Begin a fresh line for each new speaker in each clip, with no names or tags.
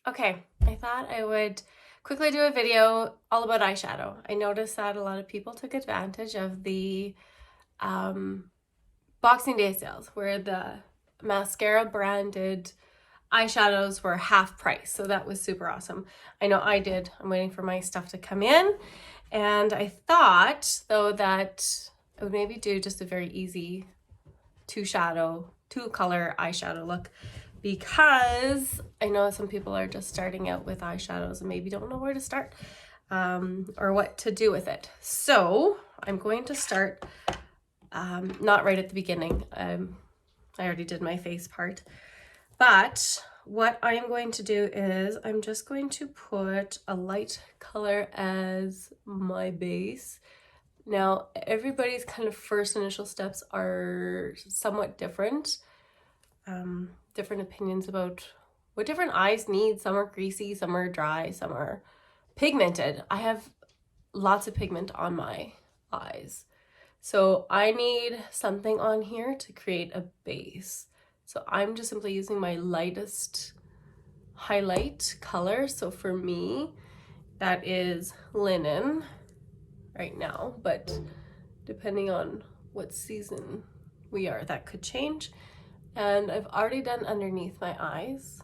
Okay, I thought I would quickly do a video all about eyeshadow. I noticed that a lot of people took advantage of the Boxing Day sales where the mascara branded eyeshadows were half price. So that was super awesome. I know I did. I'm waiting for my stuff to come in. And I thought, though, that I would maybe do just a very easy two color eyeshadow look, because I know some people are just starting out with eyeshadows and maybe don't know where to start or what to do with it. So I'm going to start not right at the beginning. I already did my face part, but what I'm going to do is I'm just going to put a light color as my base. Now, everybody's kind of first initial steps are somewhat different. Different opinions about what different eyes need. Some are greasy, some are dry, some are pigmented. I have lots of pigment on my eyes. So I need something on here to create a base. So I'm just simply using my lightest highlight color. So for me, that is linen right now, but depending on what season we are, that could change. And I've already done underneath my eyes.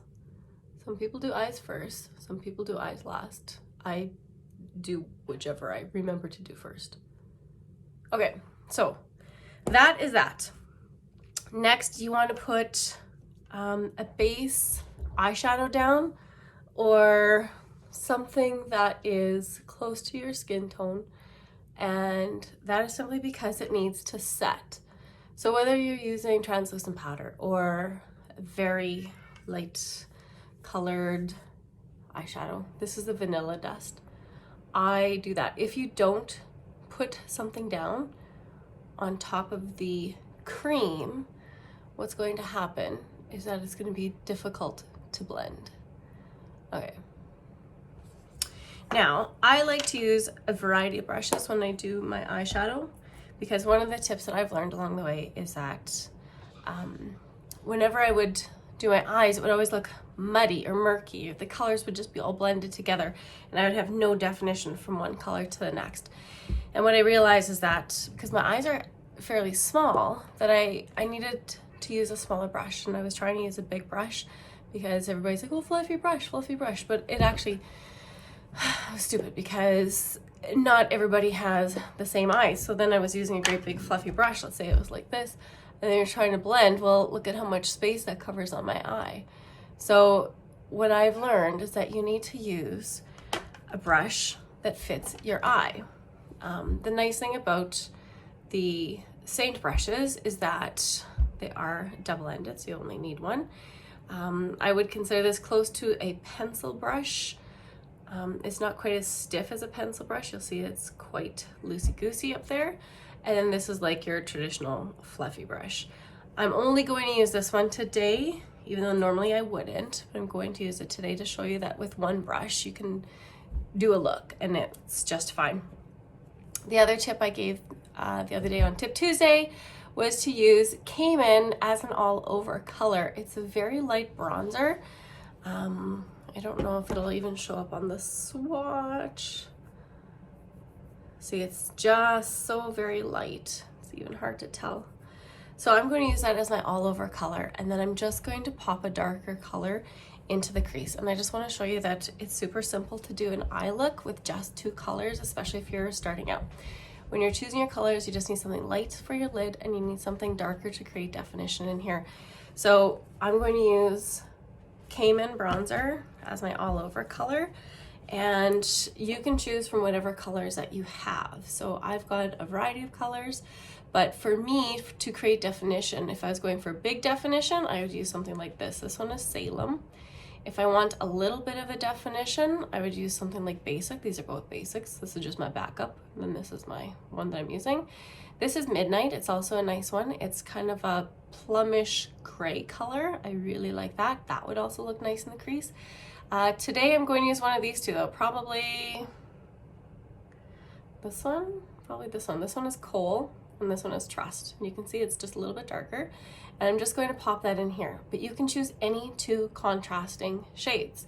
Some people do eyes first, some people do eyes last. I do whichever I remember to do first. Okay, so that is that. Next, you want to put a base eyeshadow down or something that is close to your skin tone, and that is simply because it needs to set. So whether you're using translucent powder or very light colored eyeshadow, this is the vanilla dust. I do that. If you don't put something down on top of the cream, what's going to happen is that it's going to be difficult to blend. Okay. Now, I like to use a variety of brushes when I do my eyeshadow, because one of the tips that I've learned along the way is that whenever I would do my eyes, it would always look muddy or murky. The colors would just be all blended together and I would have no definition from one color to the next. And what I realized is that because my eyes are fairly small, that I needed to use a smaller brush, and I was trying to use a big brush because everybody's like, well, fluffy brush, but it actually was stupid because not everybody has the same eyes. So then I was using a great big fluffy brush, let's say it was like this, and then you're trying to blend, well, look at how much space that covers on my eye. So what I've learned is that you need to use a brush that fits your eye. The nice thing about the SEINT brushes is that they are double-ended, so you only need one. I would consider this close to a pencil brush. It's not quite as stiff as a pencil brush. You'll see it's quite loosey-goosey up there. And then this is like your traditional fluffy brush. I'm only going to use this one today, even though normally I wouldn't, but I'm going to use it today to show you that with one brush you can do a look and it's just fine. The other tip I gave the other day on Tip Tuesday was to use Caymen as an all-over color. It's a very light bronzer. I don't know if it'll even show up on the swatch. See, it's just so very light. It's even hard to tell. So I'm going to use that as my all-over color, and then I'm just going to pop a darker color into the crease. And I just want to show you that it's super simple to do an eye look with just two colors, especially if you're starting out. When you're choosing your colors, you just need something light for your lid and you need something darker to create definition in here. So I'm going to use Caymen bronzer as my all-over color, and you can choose from whatever colors that you have. So I've got a variety of colors, but for me to create definition, if I was going for big definition, I would use something like this. This one is Salem. If I want a little bit of a definition, I would use something like Basic. These are both basics. This is just my backup, and then this is my one that I'm using. This is Midnight. It's also a nice one. It's kind of a plumish gray color. I really like that. That would also look nice in the crease. Today I'm going to use one of these two though. Probably this one. This one is Coal and this one is Trust. And you can see it's just a little bit darker. And I'm just going to pop that in here. But you can choose any two contrasting shades.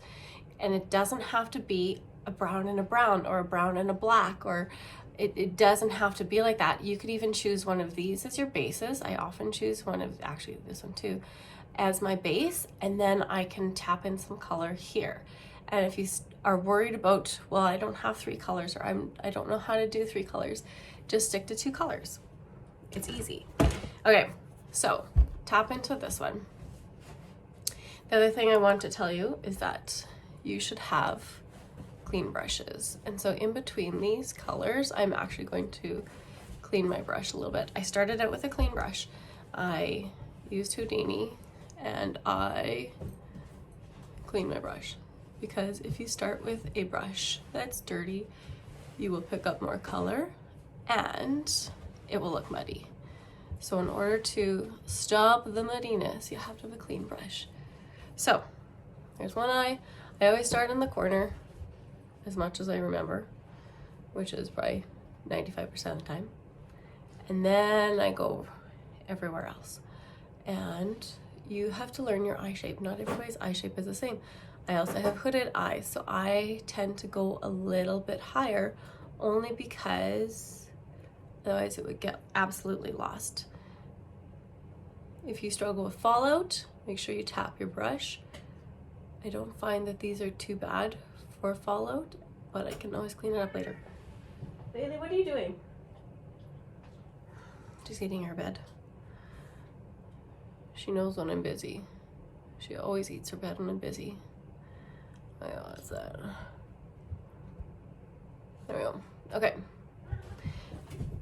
And it doesn't have to be a brown and a brown or a brown and a black, or it doesn't have to be like that. You could even choose one of these as your bases. I often choose one of, actually this one too, as my base, and then I can tap in some color here. And if you are worried about, well, I don't have 3 colors, or I don't know how to do 3 colors, just stick to 2 colors. It's easy. Okay, so tap into this one. The other thing I want to tell you is that you should have clean brushes. And so in between these colors, I'm actually going to clean my brush a little bit. I started out with a clean brush. I used Houdini and I clean my brush, because if you start with a brush that's dirty, you will pick up more color and it will look muddy. So in order to stop the muddiness, you have to have a clean brush. So there's one eye. I always start in the corner as much as I remember, which is probably 95% of the time. And then I go everywhere else. And you have to learn your eye shape. Not everybody's eye shape is the same. I also have hooded eyes, so I tend to go a little bit higher, only because otherwise it would get absolutely lost. If you struggle with fallout, make sure you tap your brush. I don't find that these are too bad for fallout, but I can always clean it up later. Bailey, what are you doing? She's eating her bed. She knows when I'm busy. She always eats her bed when I'm busy. Oh, what's that? There we go. Okay.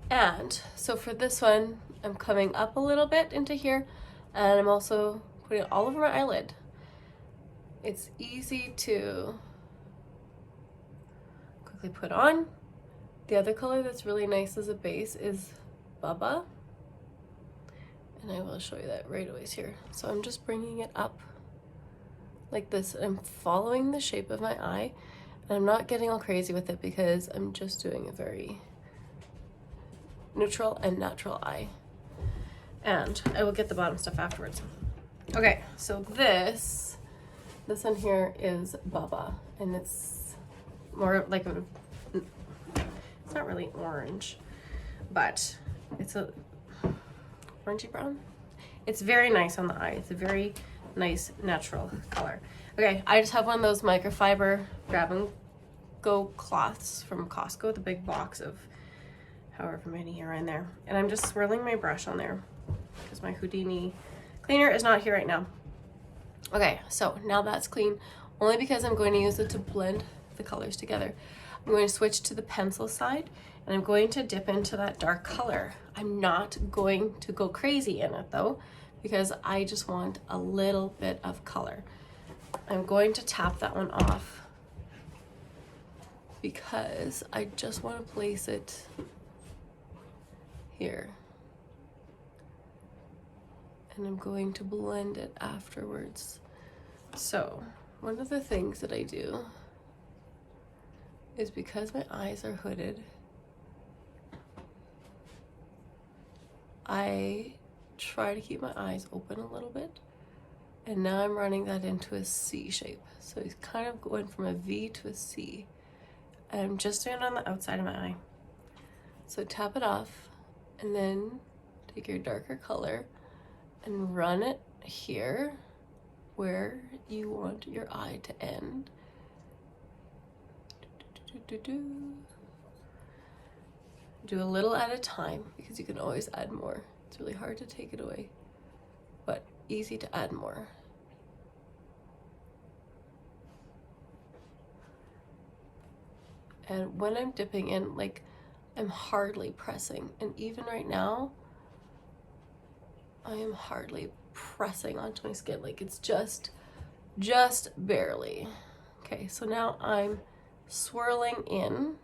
And so for this one, I'm coming up a little bit into here, and I'm also putting it all over my eyelid. It's easy to quickly put on. The other color that's really nice as a base is Bubba. And I will show you that right away here. So I'm just bringing it up like this. I'm following the shape of my eye, and I'm not getting all crazy with it because I'm just doing a very neutral and natural eye. And I will get the bottom stuff afterwards. Okay, so this one here is Bubba, and it's more like a, it's not really orange, but it's a orangey brown. It's very nice on the eye. It's a very nice natural color. Okay, I just have one of those microfiber grab and go cloths from Costco, the big box of however many are in there. And I'm just swirling my brush on there because my Houdini cleaner is not here right now. Okay, so now that's clean, only because I'm going to use it to blend the colors together. I'm going to switch to the pencil side, and I'm going to dip into that dark color. I'm not going to go crazy in it though, because I just want a little bit of color. I'm going to tap that one off because I just want to place it here. And I'm going to blend it afterwards. So one of the things that I do is, because my eyes are hooded, I try to keep my eyes open a little bit. And now I'm running that into a C shape. So it's kind of going from a V to a C. And I'm just doing it on the outside of my eye. So tap it off, and then take your darker color and run it here where you want your eye to end. Do a little at a time, because you can always add more. It's really hard to take it away, but easy to add more. And when I'm dipping in, like, I'm hardly pressing. And even right now, I am hardly pressing onto my skin. Like, it's just barely. Okay, so now I'm swirling in.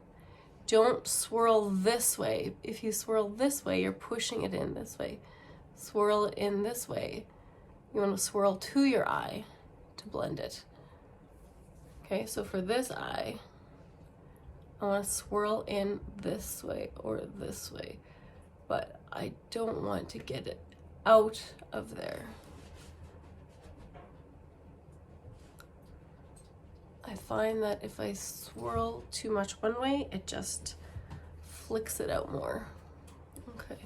Don't swirl this way. If you swirl this way, you're pushing it in this way. Swirl it in this way. You want to swirl to your eye to blend it. Okay, so for this eye, I want to swirl in this way or this way, but I don't want to get it out of there. I find that if I swirl too much one way, it just flicks it out more. Okay.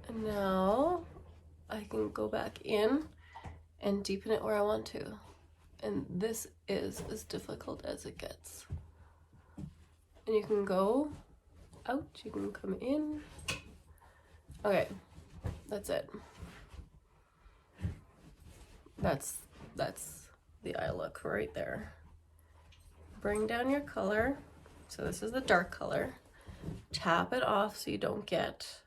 And now I can go back in and deepen it where I want to. And this is as difficult as it gets. And you can go out, you can come in. Okay, that's it. That's the eye look right there. Bring down your color. So this is the dark color. Tap it off so you don't get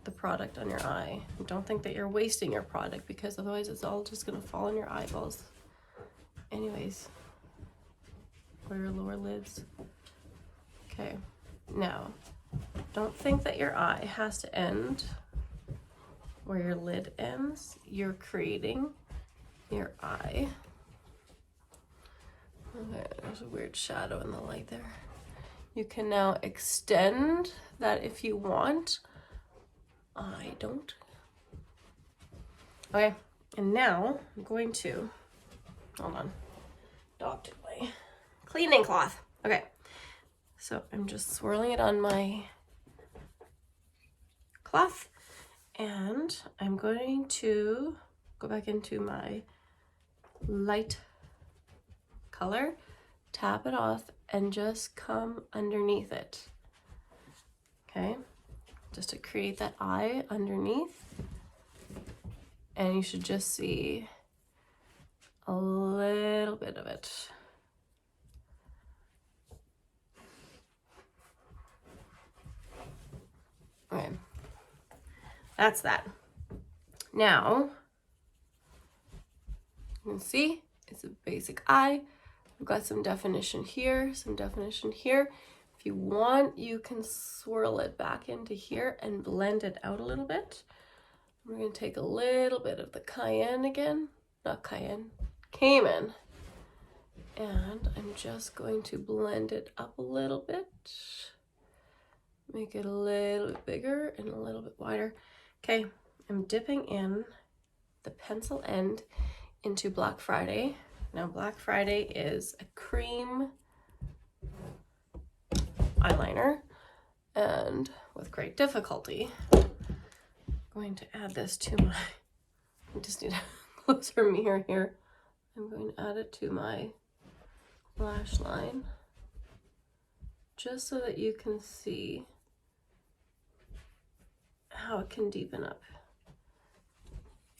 the product on your eye. Don't think that you're wasting your product, because otherwise it's all just gonna fall on your eyeballs anyways, or your lower lids. Okay, now don't think that your eye has to end where your lid ends. You're creating your eye. Okay, there's a weird shadow in the light there. You can now extend that if you want. I don't. Okay, and now I'm going to, hold on, dog took my cleaning cloth. Okay, so I'm just swirling it on my cloth, and I'm going to go back into my light color, tap it off, and just come underneath it. Okay, just to create that eye underneath. And you should just see a little bit of it. Okay, that's that. Now, you can see it's a basic eye. We've got some definition here, some definition here. If you want, you can swirl it back into here and blend it out a little bit. We're going to take a little bit of the Cayenne again, not Cayenne, Caymen. And I'm just going to blend it up a little bit. Make it a little bit bigger and a little bit wider. Okay, I'm dipping in the pencil end into Black Friday. Now Black Friday is a cream eyeliner, and with great difficulty, I'm going to add this to my, I just need a closer mirror here. I'm going to add it to my lash line, just so that you can see how it can deepen up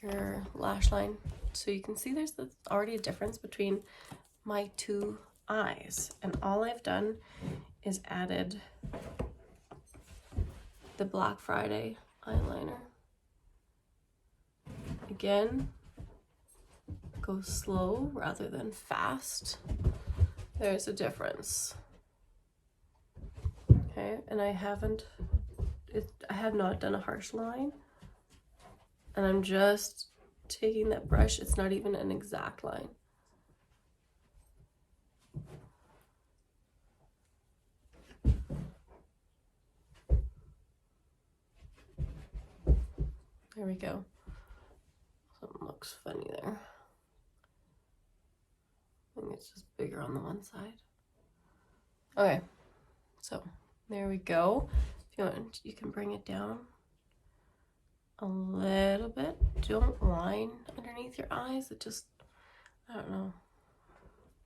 your lash line. So you can see there's already a difference between my two eyes, and all I've done is added the Black Friday eyeliner. Again, go slow rather than fast. There's a difference. Okay, and I have not done a harsh line, and I'm just taking that brush. It's not even an exact line. There we go. Something looks funny there. I think it's just bigger on the one side. Okay, so there we go. If you want, you can bring it down a little bit. Don't line underneath your eyes. It just, I don't know.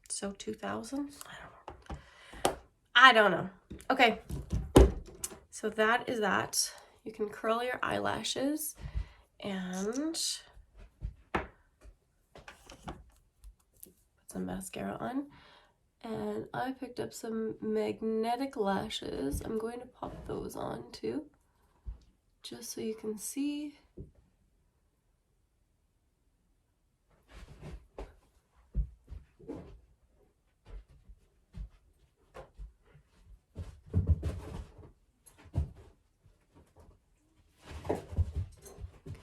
So 2000? I don't know. Okay, so that is that. You can curl your eyelashes and put some mascara on. And I picked up some magnetic lashes. I'm going to pop those on too, just so you can see.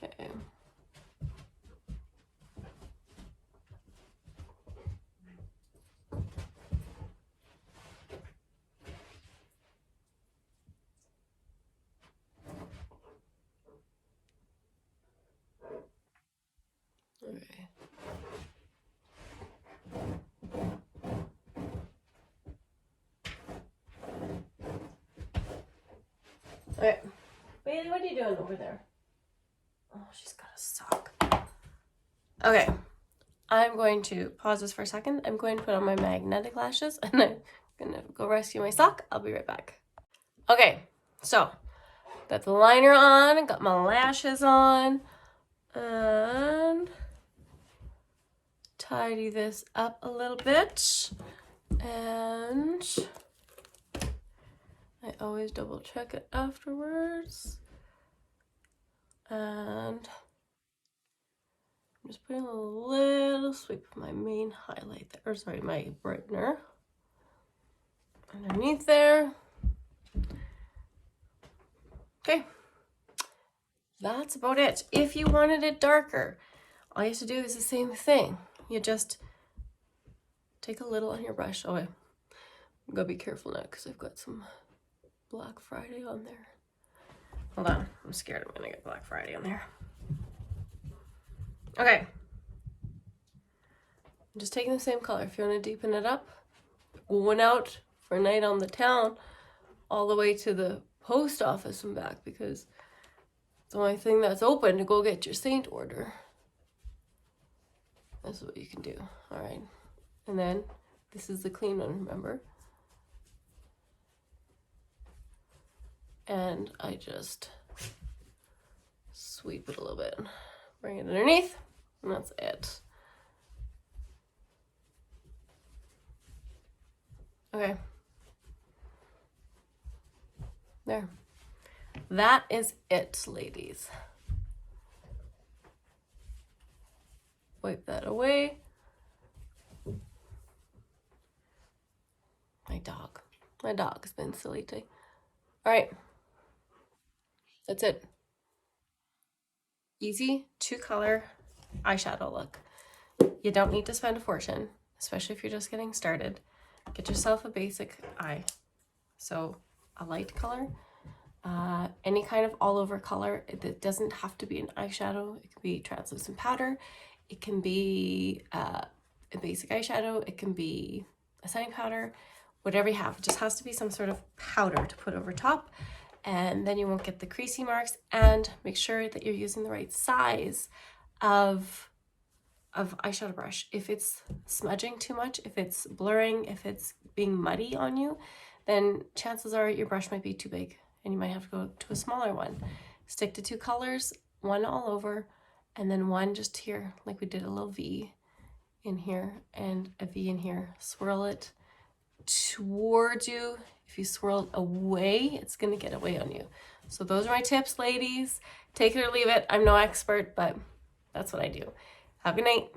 Okay. Okay. Okay. Bailey, what are you doing over there? Oh, she's got a sock. Okay. I'm going to pause this for a second. I'm going to put on my magnetic lashes and I'm gonna go rescue my sock. I'll be right back. Okay, so got the liner on, got my lashes on, and tidy this up a little bit. And I always double check it afterwards. And I'm just putting a little sweep of my main highlight there, or sorry, my brightener underneath there. Okay, that's about it. If you wanted it darker, all you have to do is the same thing. You just take a little on your brush. Oh, I'm gonna be careful now because I've got some Black Friday on there. Hold on, I'm scared I'm gonna get Black Friday on there. Okay. I'm just taking the same color. If you want to deepen it up, going out for a night on the town, all the way to the post office and back because it's the only thing that's open to go get your SEINT order. That's what you can do. All right. And then this is the clean one, remember? And I just sweep it a little bit. Bring it underneath, and that's it. Okay. There. That is it, ladies. Wipe that away. My dog's been silly today. All right. That's it. Easy 2-color eyeshadow look. You don't need to spend a fortune, especially if you're just getting started. Get yourself a basic eye. So a light color, any kind of all over color. It doesn't have to be an eyeshadow. It can be translucent powder. It can be a basic eyeshadow. It can be a setting powder, whatever you have. It just has to be some sort of powder to put over top. And then you won't get the creasy marks, and make sure that you're using the right size of eyeshadow brush. If it's smudging too much, if it's blurring, if it's being muddy on you, then chances are your brush might be too big and you might have to go to a smaller one. Stick to 2 colors, one all over, and then one just here, like we did a little V in here and a V in here. Swirl it towards you. If you swirl it away, it's gonna get away on you. So those are my tips, ladies. Take it or leave it. I'm no expert, but that's what I do. Have a good night.